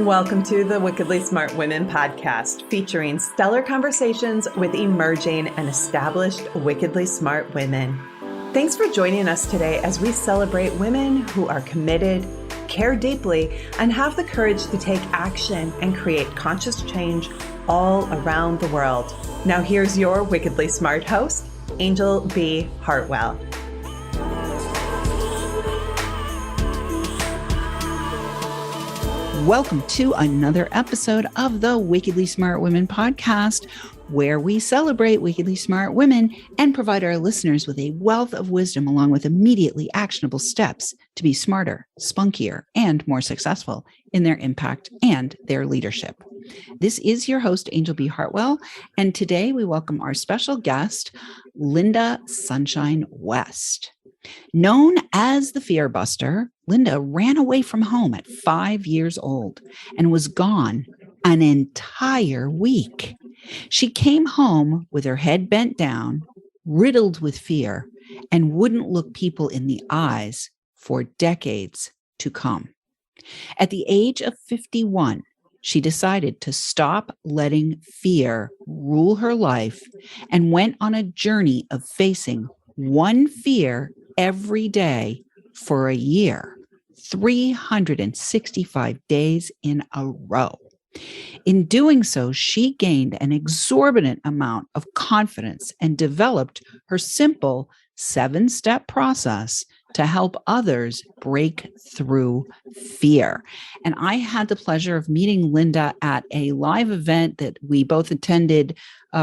Welcome to the Wickedly Smart Women podcast, featuring stellar conversations with emerging and established wickedly smart women. Thanks for joining us today as we celebrate women who are committed, care deeply, and have the courage to take action and create conscious change all around the world. Now here's your wickedly smart host, Anjel B. Hartwell. Welcome to another episode of the Wickedly Smart Women podcast, where we celebrate wickedly smart women and provide our listeners with a wealth of wisdom along with immediately actionable steps to be smarter, spunkier, and more successful in their impact and their leadership. This is your host, Anjel B. Hartwell, and today we welcome our special guest, Lynda Sunshine West. Known as the Fear Buster, Lynda ran away from home at 5 years old and was gone an entire week. She came home with her head bent down, riddled with fear, and wouldn't look people in the eyes for decades to come. At the age of 51, she decided to stop letting fear rule her life and went on a journey of facing one fear every day for a year, 365 days in a row. In doing so, she gained an exorbitant amount of confidence and developed her simple 7-step process to help others break through fear. And I had the pleasure of meeting Lynda at a live event that we both attended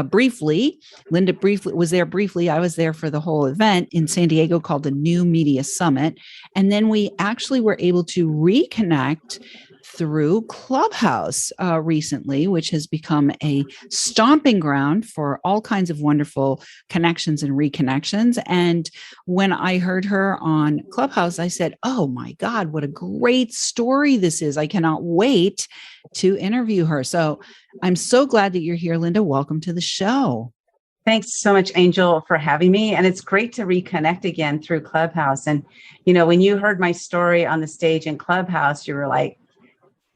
briefly. Lynda was there briefly. I was there for the whole event in San Diego called the New Media Summit. And then we actually were able to reconnect through Clubhouse recently, which has become a stomping ground for all kinds of wonderful connections and reconnections. And when I heard her on Clubhouse, I said, oh my God, what a great story this is. I cannot wait to interview her. So I'm so glad that you're here, Lynda. Welcome to the show. Thanks so much, Anjel, for having me. And it's great to reconnect again through Clubhouse. And, you know, when you heard my story on the stage in Clubhouse, you were like,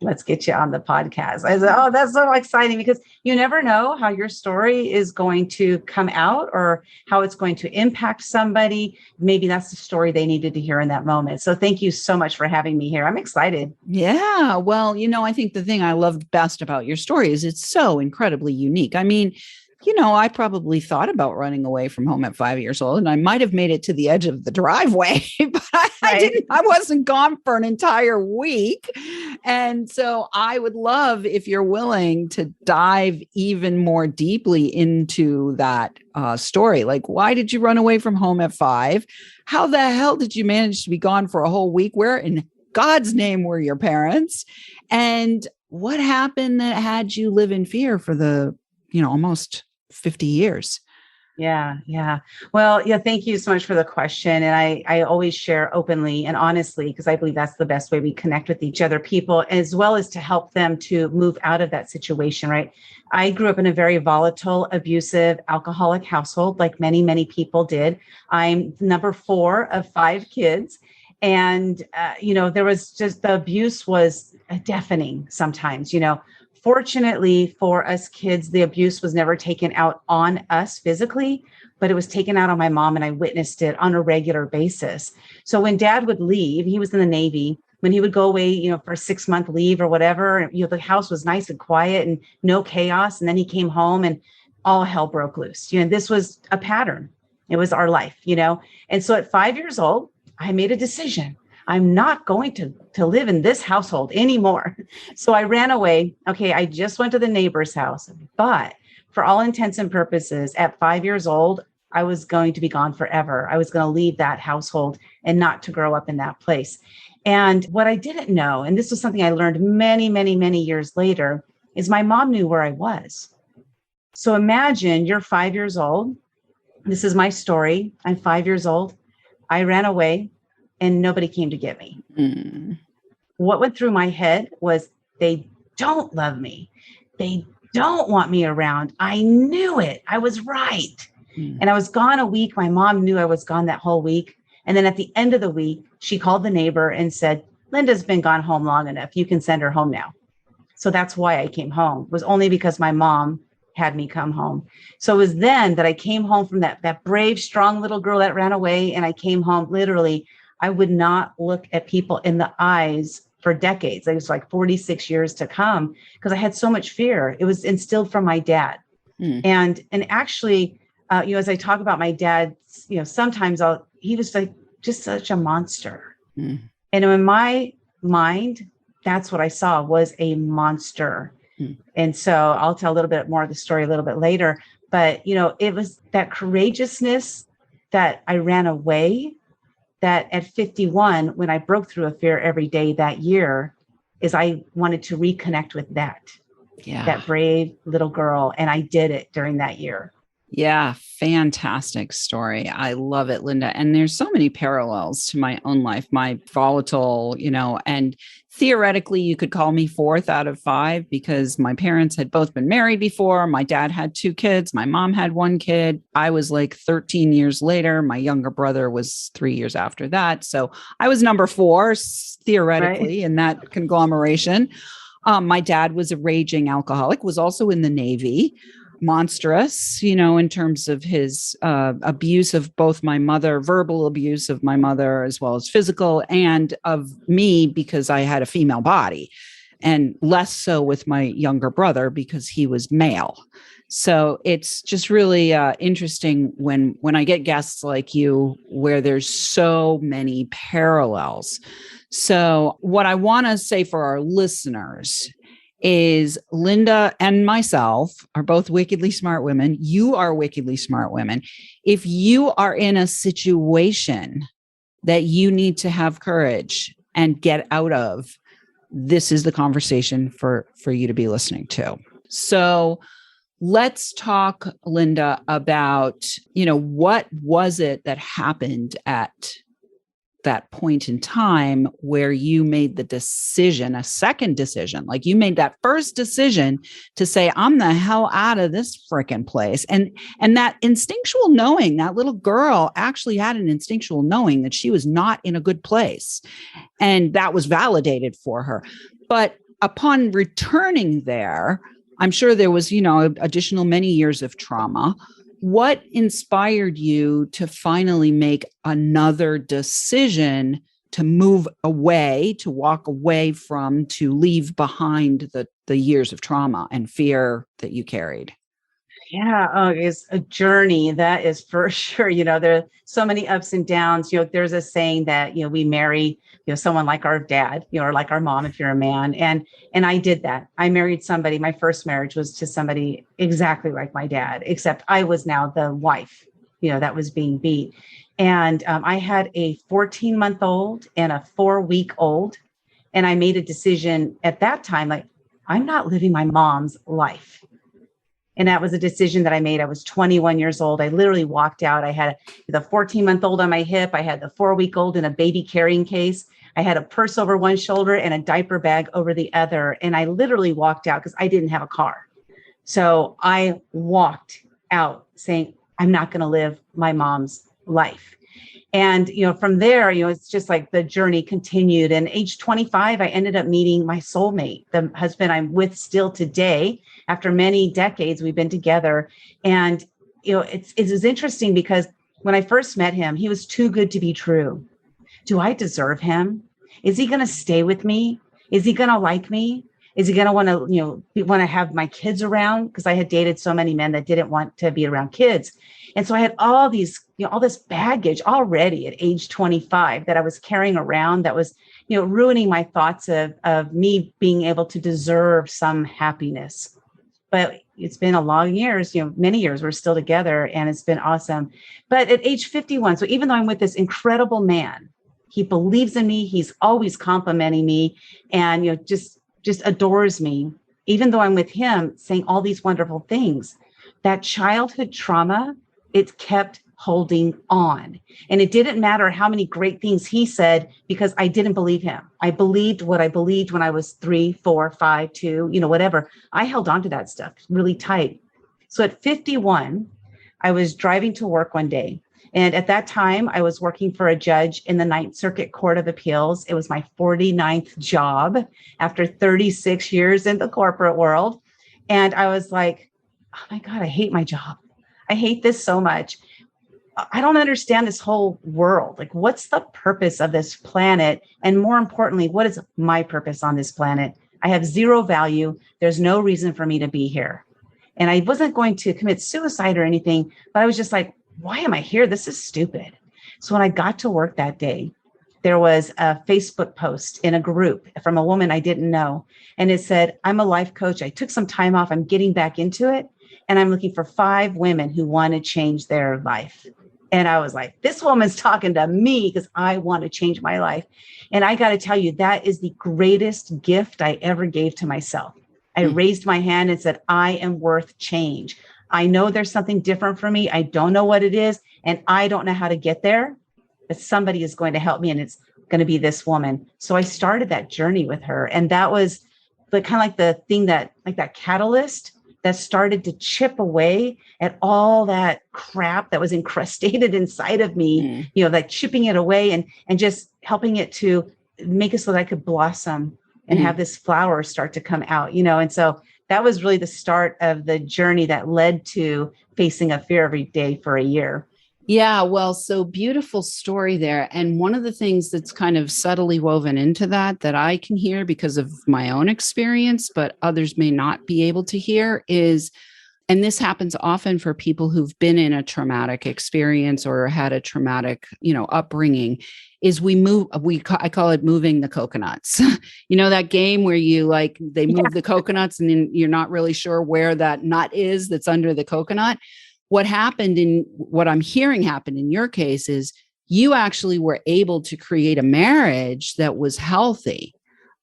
let's get you on the podcast. I said, oh, that's so exciting, because you never know how your story is going to come out or how it's going to impact somebody. Maybe that's the story they needed to hear in that moment. So thank you so much for having me here. I'm excited. Yeah. Well, you know, I think the thing I loved best about your story is it's so incredibly unique. I mean, you know, I probably thought about running away from home at 5 years old, and I might have made it to the edge of the driveway, but I wasn't gone for an entire week. And so I would love if you're willing to dive even more deeply into that story. Like, why did you run away from home at 5? How the hell did you manage to be gone for a whole week? Where in God's name were your parents? And what happened that had you live in fear for the, almost 50 years? Yeah. Well, thank you so much for the question. And I always share openly and honestly, because I believe that's the best way we connect with each other, people, as well as to help them to move out of that situation, right? I grew up in a very volatile, abusive, alcoholic household, like many, many people did. I'm number 4 of 5 kids. And, there was just, the abuse was deafening sometimes, Fortunately for us kids, the abuse was never taken out on us physically, but it was taken out on my mom, and I witnessed it on a regular basis. So when Dad would leave, he was in the Navy. When he would go away, for a 6-month leave or whatever, the house was nice and quiet and no chaos. And then he came home and all hell broke loose. This was a pattern. It was our life, And so at 5 years old, I made a decision. I'm not going to live in this household anymore. So I ran away. Okay, I just went to the neighbor's house, but for all intents and purposes, at 5 years old, I was going to be gone forever. I was going to leave that household and not to grow up in that place. And what I didn't know, and this was something I learned many, many, many years later, is my mom knew where I was. So imagine you're 5 years old. This is my story. I'm 5 years old. I ran away. And nobody came to get me. What went through my head was, they don't love me. They don't want me around. I knew it. I was right. And I was gone a week. My mom knew I was gone that whole week. And then at the end of the week, she called the neighbor and said, Lynda's been gone home long enough. You can send her home now. So that's why I came home. It was only because my mom had me come home. So it was then that I came home from that brave, strong little girl that ran away. And I came home, literally, I would not look at people in the eyes for decades. It was like 46 years to come because I had so much fear. It was instilled from my dad. And actually, as I talk about my dad, sometimes he was like just such a monster. And in my mind, that's what I saw, was a monster. And so I'll tell a little bit more of the story a little bit later. But, it was that courageousness that I ran away, that at 51, when I broke through a fear every day that year, is I wanted to reconnect with that brave little girl. And I did it during that year. Yeah, fantastic story. I love it, Lynda. And there's so many parallels to my own life, my volatile, and theoretically you could call me 4th out of 5 because my parents had both been married before. My dad had 2 kids. My mom had 1 kid. I was like 13 years later. My younger brother was 3 years after that. So I was number 4 theoretically in that conglomeration. My dad was a raging alcoholic, was also in the Navy. Monstrous, in terms of his abuse of both my mother, verbal abuse of my mother, as well as physical, and of me because I had a female body, and less so with my younger brother because he was male. So it's just really interesting when I get guests like you, where there's so many parallels. So what I want to say for our listeners is Lynda and myself are both wickedly smart women. You are wickedly smart women. If you are in a situation that you need to have courage and get out of, this is the conversation for you to be listening to. So let's talk, Lynda, about, what was it that happened at that point in time where you made the decision, a second decision, like you made that first decision to say, I'm the hell out of this freaking place. And that instinctual knowing, that little girl actually had an instinctual knowing that she was not in a good place. And that was validated for her. But upon returning there, I'm sure there was, additional many years of trauma. What inspired you to finally make another decision to move away, to walk away from, to leave behind the years of trauma and fear that you carried? Yeah, it's a journey. That is for sure. There are so many ups and downs. There's a saying that, we marry, someone like our dad, or like our mom, if you're a man. And I did that. I married somebody. My first marriage was to somebody exactly like my dad, except I was now the wife, that was being beat. And I had a 14-month-old and a 4-week-old. And I made a decision at that time, like, I'm not living my mom's life. And that was a decision that I made. I was 21 years old. I literally walked out. I had the 14-month-old on my hip. I had the 4-week-old in a baby carrying case. I had a purse over one shoulder and a diaper bag over the other. And I literally walked out because I didn't have a car. So I walked out saying, I'm not going to live my mom's life. And, from there, it's just like the journey continued. And age 25, I ended up meeting my soulmate, the husband I'm with still today. After many decades, we've been together. And, it was interesting because when I first met him, he was too good to be true. Do I deserve him? Is he going to stay with me? Is he going to like me? Is he going to want to have my kids around? Because I had dated so many men that didn't want to be around kids. And so I had all this baggage already at age 25 that I was carrying around that was, ruining my thoughts of me being able to deserve some happiness. But it's been a long years, many years, we're still together and it's been awesome. But at age 51, so even though I'm with this incredible man, he believes in me, he's always complimenting me and, just adores me, even though I'm with him saying all these wonderful things. That childhood trauma, it kept holding on. And it didn't matter how many great things he said because I didn't believe him. I believed what I believed when I was 3, 4, 5, 2, whatever. I held on to that stuff really tight. So at 51, I was driving to work one day And at that time, I was working for a judge in the Ninth Circuit Court of Appeals. It was my 49th job after 36 years in the corporate world. And I was like, oh my God, I hate my job. I hate this so much. I don't understand this whole world. Like, what's the purpose of this planet? And more importantly, what is my purpose on this planet? I have zero value. There's no reason for me to be here. And I wasn't going to commit suicide or anything, but I was just like, why am I here? This is stupid. So when I got to work that day, there was a Facebook post in a group from a woman I didn't know. And it said, I'm a life coach. I took some time off. I'm getting back into it. And I'm looking for 5 women who want to change their life. And I was like, this woman's talking to me because I want to change my life. And I got to tell you, that is the greatest gift I ever gave to myself. I raised my hand and said, I am worth change. I know there's something different for me. I don't know what it is. And I don't know how to get there, but somebody is going to help me. And it's going to be this woman. So I started that journey with her. And that was the kind of like the thing that, like that catalyst that started to chip away at all that crap that was incrustated inside of me, like chipping it away and just helping it to make it so that I could blossom and have this flower start to come out, And so that was really the start of the journey that led to facing a fear every day for a year. Yeah, well, so beautiful story there. And one of the things that's kind of subtly woven into that I can hear because of my own experience, but others may not be able to hear is, and this happens often for people who've been in a traumatic experience or had a traumatic, upbringing, is I call it moving the coconuts. That game where they move the coconuts and then you're not really sure where that nut is that's under the coconut. What I'm hearing happened in your case is you actually were able to create a marriage that was healthy,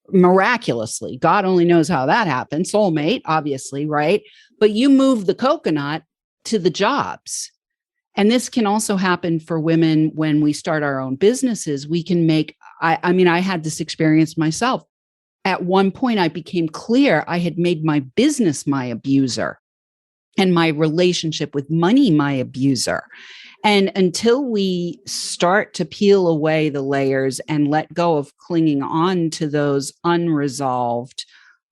miraculously. God only knows how that happened. Soulmate, obviously, right? But you moved the coconut to the jobs. And this can also happen for women when we start our own businesses. We can I had this experience myself. At one point, I became clear I had made my business my abuser and my relationship with money my abuser. And until we start to peel away the layers and let go of clinging on to those unresolved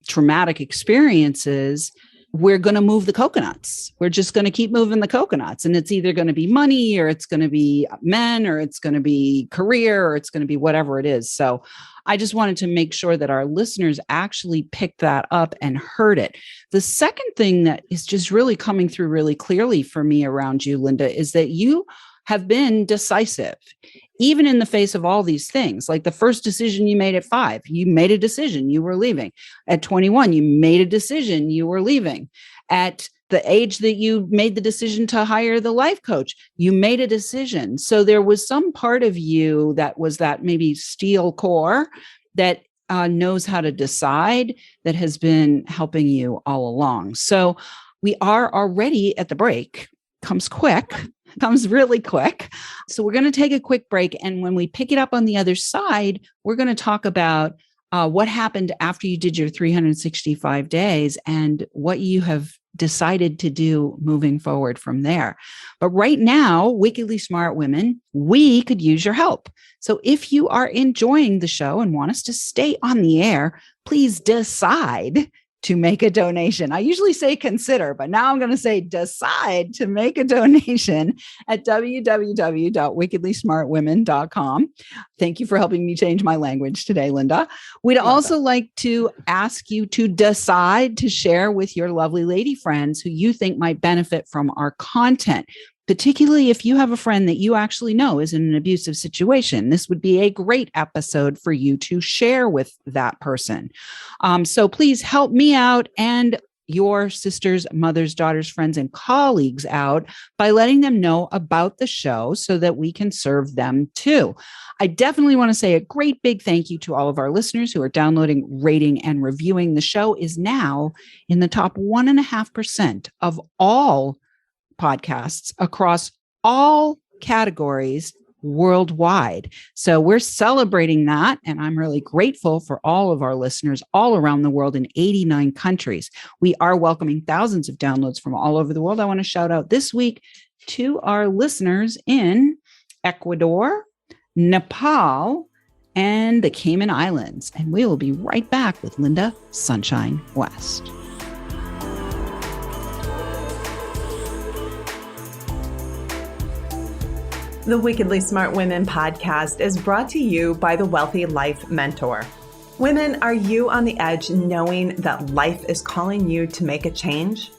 traumatic experiences, we're going to move the coconuts. We're just going to keep moving the coconuts. And it's either going to be money or it's going to be men or it's going to be career or it's going to be whatever it is. So I just wanted to make sure that our listeners actually picked that up and heard it. The second thing that is just really coming through really clearly for me around you, Lynda, is that you have been decisive, even in the face of all these things. Like the first decision you made at 5, you made a decision, you were leaving. At 21, you made a decision, you were leaving. At the age that you made the decision to hire the life coach, you made a decision. So there was some part of you that was that maybe steel core that knows how to decide, that has been helping you all along. So we are already at the break. Comes really quick. So we're going to take a quick break. And when we pick it up on the other side, we're going to talk about what happened after you did your 365 days and what you have decided to do moving forward from there. But right now, Wickedly Smart Women, we could use your help. So if you are enjoying the show and want us to stay on the air, please decide to make a donation. I usually say consider, but now I'm going to say decide to make a donation at www.wickedlysmartwomen.com. Thank you for helping me change my language today, Lynda. We'd also like to ask you to decide to share with your lovely lady friends who you think might benefit from our content. Particularly if you have a friend that you actually know is in an abusive situation, this would be a great episode for you to share with that person. So please help me out and your sisters, mothers, daughters, friends, and colleagues out by letting them know about the show so that we can serve them too. I definitely want to say a great big thank you to all of our listeners who are downloading, rating, and reviewing. The show is now in the top 1.5% of all podcasts across all categories worldwide. So we're celebrating that. And I'm really grateful for all of our listeners all around the world in 89 countries. We are welcoming thousands of downloads from all over the world. I want to shout out this week to our listeners in Ecuador, Nepal, and the Cayman Islands. And we will be right back with Lynda Sunshine West. The Wickedly Smart Women podcast is brought to you by the Wealthy Life Mentor. Women, are you on the edge knowing that life is calling you to make a change?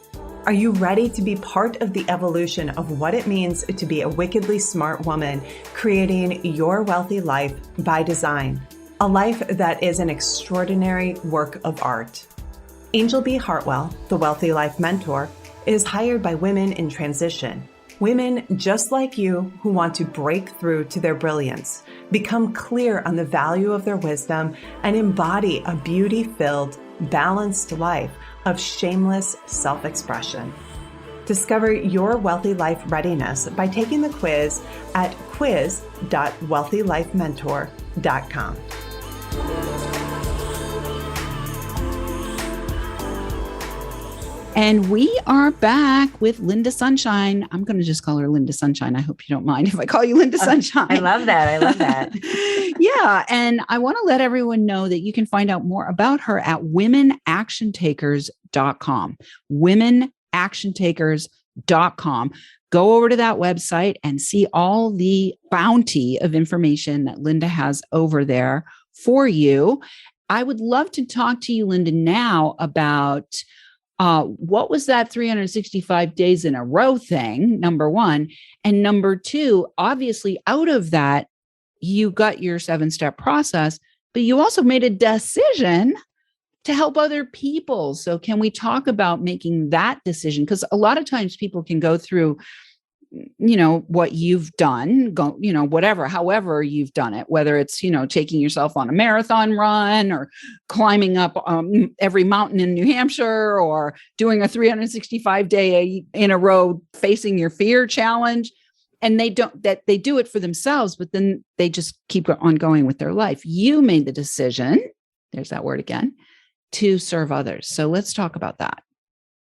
Are you ready to be part of the evolution of what it means to be a wickedly smart woman, creating your wealthy life by design? A life that is an extraordinary work of art. Anjel B. Hartwell, the Wealthy Life Mentor, is hired by women in transition. Women just like you who want to break through to their brilliance, become clear on the value of their wisdom, and embody a beauty-filled, balanced life of shameless self-expression. Discover your wealthy life readiness by taking the quiz at quiz.wealthylifementor.com. And we are back with Lynda Sunshine. I'm going to just call her Lynda Sunshine. I hope you don't mind if I call you Lynda Sunshine. I love that. I love that. Yeah. And I want to let everyone know that you can find out more about her at womenactiontakers.com. Womenactiontakers.com. Go over to that website and see all the bounty of information that Lynda has over there for you. I would love to talk to you, Lynda, now about what was that 365 days in a row thing, number one. And number two, obviously out of that, you got your 7-step process, but you also made a decision to help other people. So can we talk about making that decision? Because a lot of times people can go through, what you've done, however you've done it, whether it's, taking yourself on a marathon run or climbing up every mountain in New Hampshire or doing a 365 day in a row facing your fear challenge. And they do it for themselves, but then they just keep on going with their life. You made the decision, there's that word again, to serve others. So let's talk about that.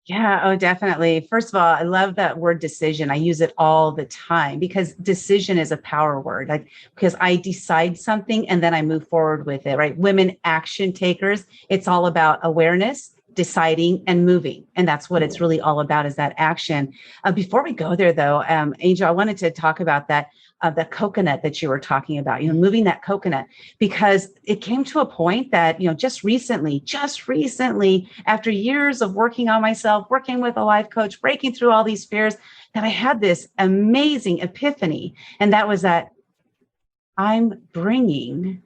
Yeah, oh, definitely. First of all, I love that word decision. I use it all the time because decision is a power word. Because I decide something and then I move forward with it, right? Women action takers. It's all about awareness, deciding, and moving. And that's what it's really all about, is that action. Before we go there though, Anjel, I wanted to talk about that, the coconut that you were talking about, moving that coconut, because it came to a point that, just recently, after years of working on myself, working with a life coach, breaking through all these fears, that I had this amazing epiphany. And that was that I'm bringing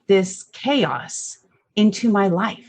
this chaos into my life.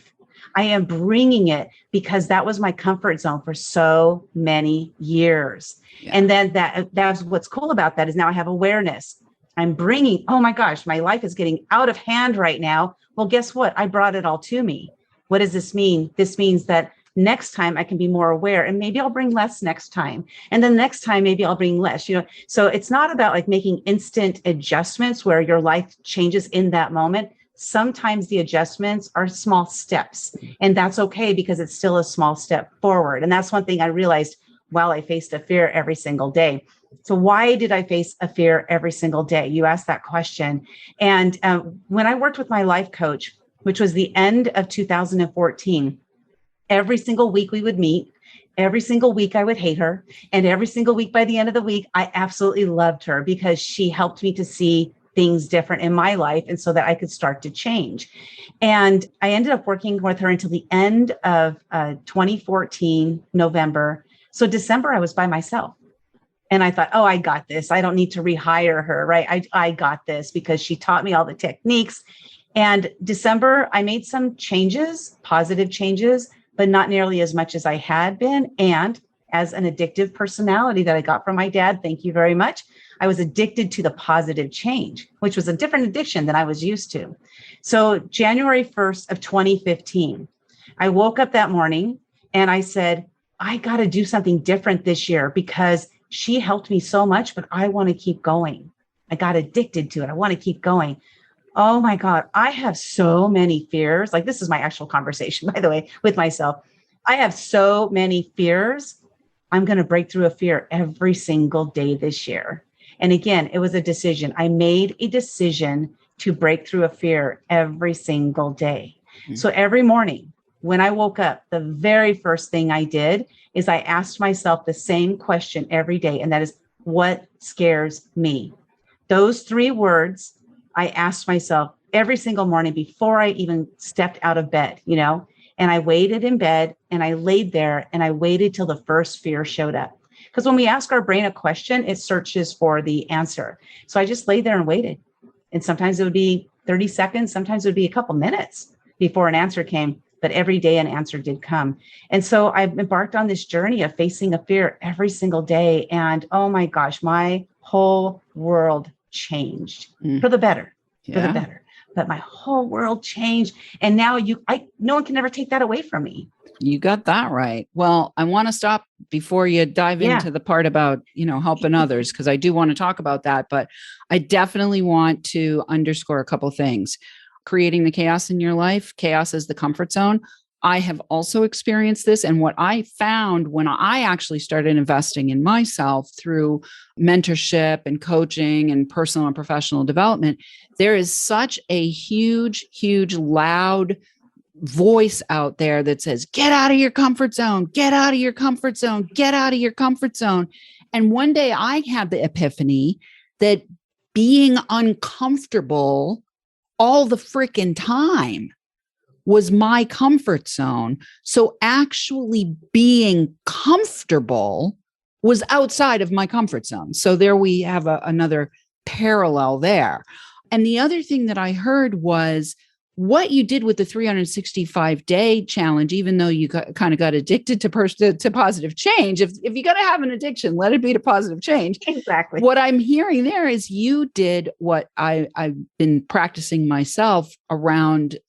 I am bringing it because that was my comfort zone for so many years. Yeah. And then that's what's cool about that is now I have awareness. I'm bringing, oh my gosh, my life is getting out of hand right now. Well, guess what? I brought it all to me. What does this mean? This means that next time I can be more aware, and maybe I'll bring less next time. And then next time, maybe I'll bring less, So it's not about like making instant adjustments where your life changes in that moment. Sometimes the adjustments are small steps, and that's okay because it's still a small step forward. And that's one thing I realized while I faced a fear every single day. So why did I face a fear every single day? You asked that question. And when I worked with my life coach, which was the end of 2014, every single week we would meet. Every single week I would hate her. And every single week by the end of the week, I absolutely loved her because she helped me to see things different in my life, and so that I could start to change. And I ended up working with her until the end of 2014, November. So December, I was by myself. And I thought, oh, I got this. I don't need to rehire her, right? I got this because she taught me all the techniques. And December, I made some changes, positive changes, but not nearly as much as I had been. And as an addictive personality that I got from my dad, thank you very much, I was addicted to the positive change, which was a different addiction than I was used to. So January 1st of 2015, I woke up that morning and I said, I got to do something different this year because she helped me so much, but I want to keep going. I got addicted to it. I want to keep going. Oh my God, I have so many fears. Like, this is my actual conversation, by the way, with myself. I have so many fears. I'm going to break through a fear every single day this year. And again, it was a decision. I made a decision to break through a fear every single day. So every morning when I woke up, the very first thing I did is I asked myself the same question every day. And that is, what scares me? Those 3 words I asked myself every single morning before I even stepped out of bed, and I waited in bed and I laid there and I waited till the first fear showed up. Because when we ask our brain a question, it searches for the answer. So I just laid there and waited. And sometimes it would be 30 seconds. Sometimes it would be a couple minutes before an answer came. But every day an answer did come. And so I've embarked on this journey of facing a fear every single day. And oh my gosh, my whole world changed for the better, But my whole world changed. And now no one can ever take that away from me. You got that right. Well, I want to stop before you dive into the part about, helping others, because I do want to talk about that. But I definitely want to underscore a couple things. Creating the chaos in your life, chaos is the comfort zone. I have also experienced this. And what I found when I actually started investing in myself through mentorship and coaching and personal and professional development, there is such a huge, huge, loud voice out there that says, get out of your comfort zone, get out of your comfort zone, get out of your comfort zone. And one day I had the epiphany that being uncomfortable all the freaking time was my comfort zone. So actually being comfortable was outside of my comfort zone. So there we have another parallel there. And the other thing that I heard was what you did with the 365-day challenge, even though you kind of got addicted to positive change. If you're going to have an addiction, let it be to positive change. Exactly. What I'm hearing there is you did what I've been practicing myself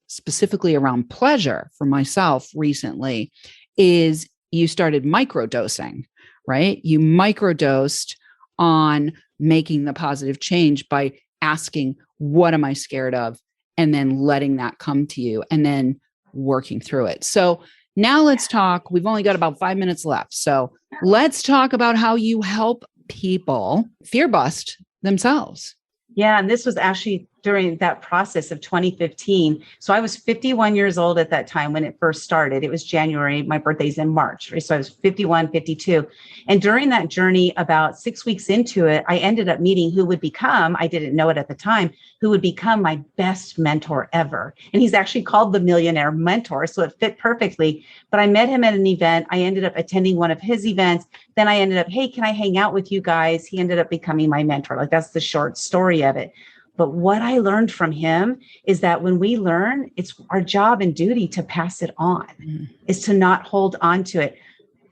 specifically around pleasure for myself recently, is you started microdosing, right? You microdosed on making the positive change by asking, what am I scared of? And then letting that come to you and then working through it. So now let's talk. We've only got about 5 minutes left. So let's talk about how you help people fear bust themselves. Yeah. And this was actually during that process of 2015. So I was 51 years old at that time when it first started. It was January. My birthday's in March, right? So I was 51, 52. And during that journey, about 6 weeks into it, I ended up meeting who would become, I didn't know it at the time, who would become my best mentor ever. And he's actually called the Millionaire Mentor. So it fit perfectly. But I met him at an event. I ended up attending one of his events. Then I ended up, hey, can I hang out with you guys? He ended up becoming my mentor. Like, that's the short story of it. But what I learned from him is that when we learn, it's our job and duty to pass it on, is to not hold on to it.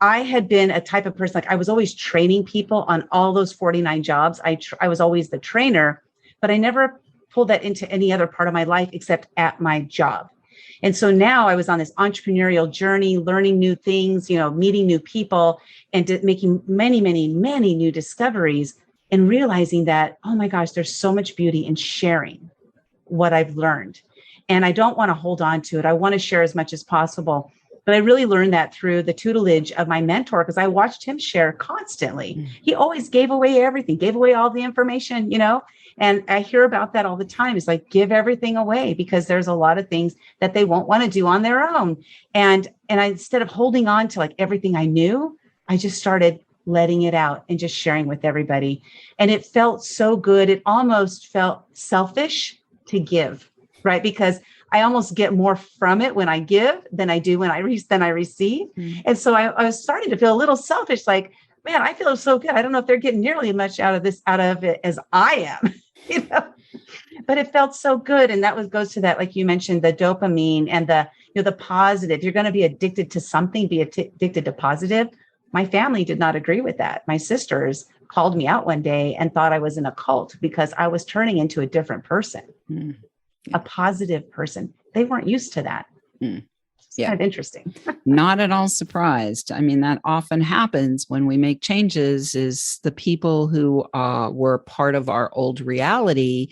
I had been a type of person, like I was always training people on all those 49 jobs. I was always the trainer, but I never pulled that into any other part of my life except at my job. And so now I was on this entrepreneurial journey, learning new things, meeting new people and making many, many, many new discoveries. And realizing that, oh my gosh, there's so much beauty in sharing what I've learned. And I don't want to hold on to it. I want to share as much as possible. But I really learned that through the tutelage of my mentor, because I watched him share constantly. He always gave away everything, gave away all the information, and I hear about that all the time. It's like, give everything away, because there's a lot of things that they won't want to do on their own. And I, instead of holding on to like everything I knew, I just started letting it out and just sharing with everybody. And it felt so good. It almost felt selfish to give, right? Because I almost get more from it when I give than I do when I receive. And so I was starting to feel a little selfish, like, man, I feel so good. I don't know if they're getting nearly as much out of it as I am, but it felt so good. And that goes to that, like you mentioned, the dopamine and the positive. You're going to be addicted to something, be addicted to positive. My family did not agree with that. My sisters called me out one day and thought I was in a cult because I was turning into a different person, a positive person. They weren't used to that. It's kind of interesting. Not at all surprised. I mean, that often happens when we make changes, is the people who were part of our old reality,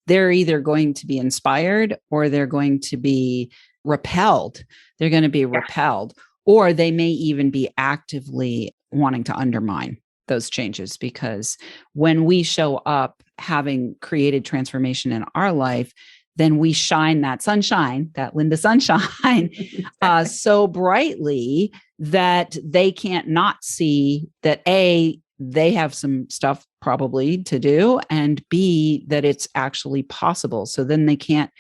they're either going to be inspired or they're going to be repelled. They're going to be repelled. Or they may even be actively wanting to undermine those changes, because when we show up having created transformation in our life, then we shine that sunshine, that Lynda sunshine, so brightly that they can't not see that A, they have some stuff probably to do, and B, that it's actually possible. So then they can't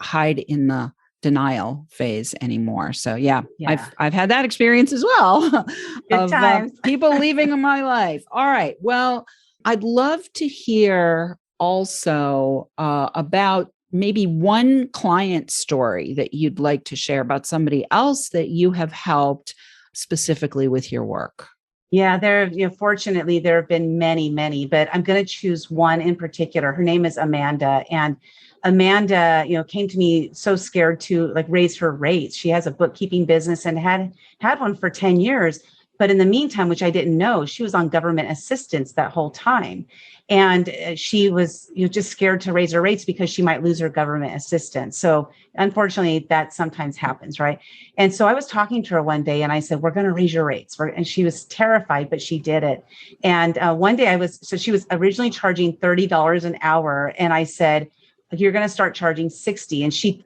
hide in the denial phase anymore. So yeah. I've had that experience as well of people leaving in my life. All right. Well, I'd love to hear also about maybe one client story that you'd like to share about somebody else that you have helped specifically with your work. Yeah, fortunately, there have been many, but I'm going to choose one in particular. Her name is Amanda. And Amanda, came to me so scared to raise her rates. She has a bookkeeping business and had one for 10 years. But in the meantime, which I didn't know, she was on government assistance that whole time. And she was just scared to raise her rates because she might lose her government assistance. So unfortunately, that sometimes happens, right? And so I was talking to her one day and I said, we're going to raise your rates. And she was terrified, but she did it. And one day she was originally charging $30 an hour. And I said, you're going to start charging $60. And she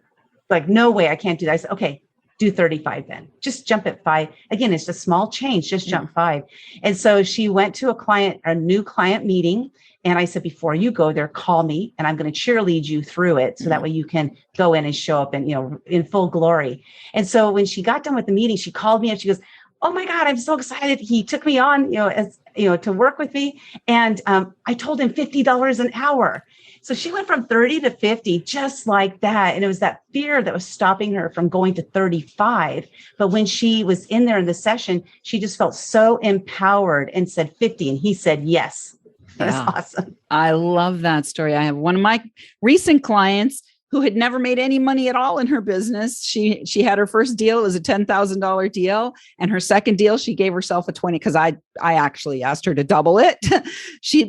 no way, I can't do that. I said, okay, do 35 then. Just jump at 5. Again, it's a small change, just jump 5. And so she went to a new client meeting. And I said, before you go there, call me and I'm going to cheerlead you through it. So that way you can go in and show up and, in full glory. And so when she got done with the meeting, she called me and she goes, oh my God, I'm so excited. He took me on, to work with me. And I told him $50 an hour. So she went from 30 to 50, just like that. And it was that fear that was stopping her from going to 35. But when she was in there in the session, she just felt so empowered and said 50. And he said, yes. That's awesome. I love that story. I have one of my recent clients who had never made any money at all in her business. She had her first deal. It was a $10,000 deal. And her second deal, she gave herself a 20, because I actually asked her to double it.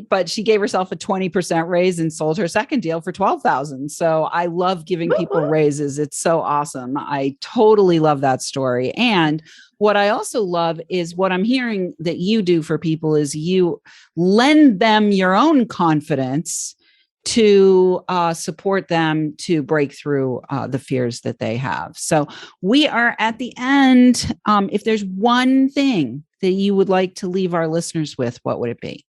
But she gave herself a 20% raise and sold her second deal for $12,000. So I love giving people raises. It's so awesome. I totally love that story. And what I also love is what I'm hearing that you do for people is you lend them your own confidence to support them to break through the fears that they have. So we are at the end. If there's one thing that you would like to leave our listeners with, what would it be?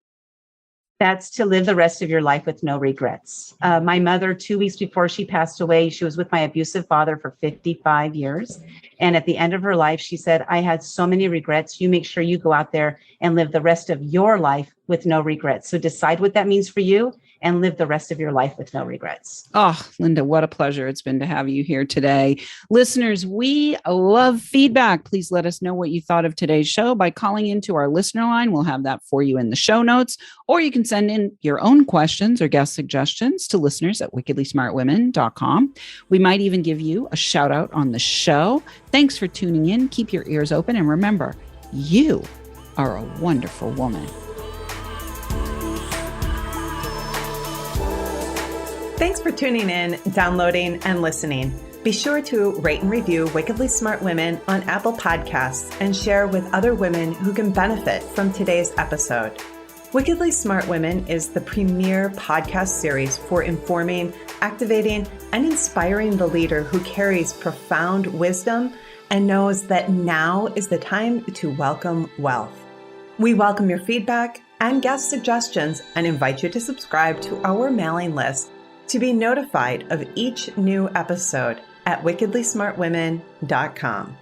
That's to live the rest of your life with no regrets. My mother, 2 weeks before she passed away, she was with my abusive father for 55 years. And at the end of her life, she said, I had so many regrets. You make sure you go out there and live the rest of your life with no regrets. So decide what that means for you and live the rest of your life with no regrets. Oh, Lynda, what a pleasure it's been to have you here today. Listeners, we love feedback. Please let us know what you thought of today's show by calling into our listener line. We'll have that for you in the show notes, or you can send in your own questions or guest suggestions to listeners@wickedlysmartwomen.com. We might even give you a shout out on the show. Thanks for tuning in. Keep your ears open. And remember, you are a wonderful woman. Thanks for tuning in, downloading, and listening. Be sure to rate and review Wickedly Smart Women on Apple Podcasts and share with other women who can benefit from today's episode. Wickedly Smart Women is the premier podcast series for informing, activating, and inspiring the leader who carries profound wisdom and knows that now is the time to welcome wealth. We welcome your feedback and guest suggestions and invite you to subscribe to our mailing list to be notified of each new episode at wickedlysmartwomen.com.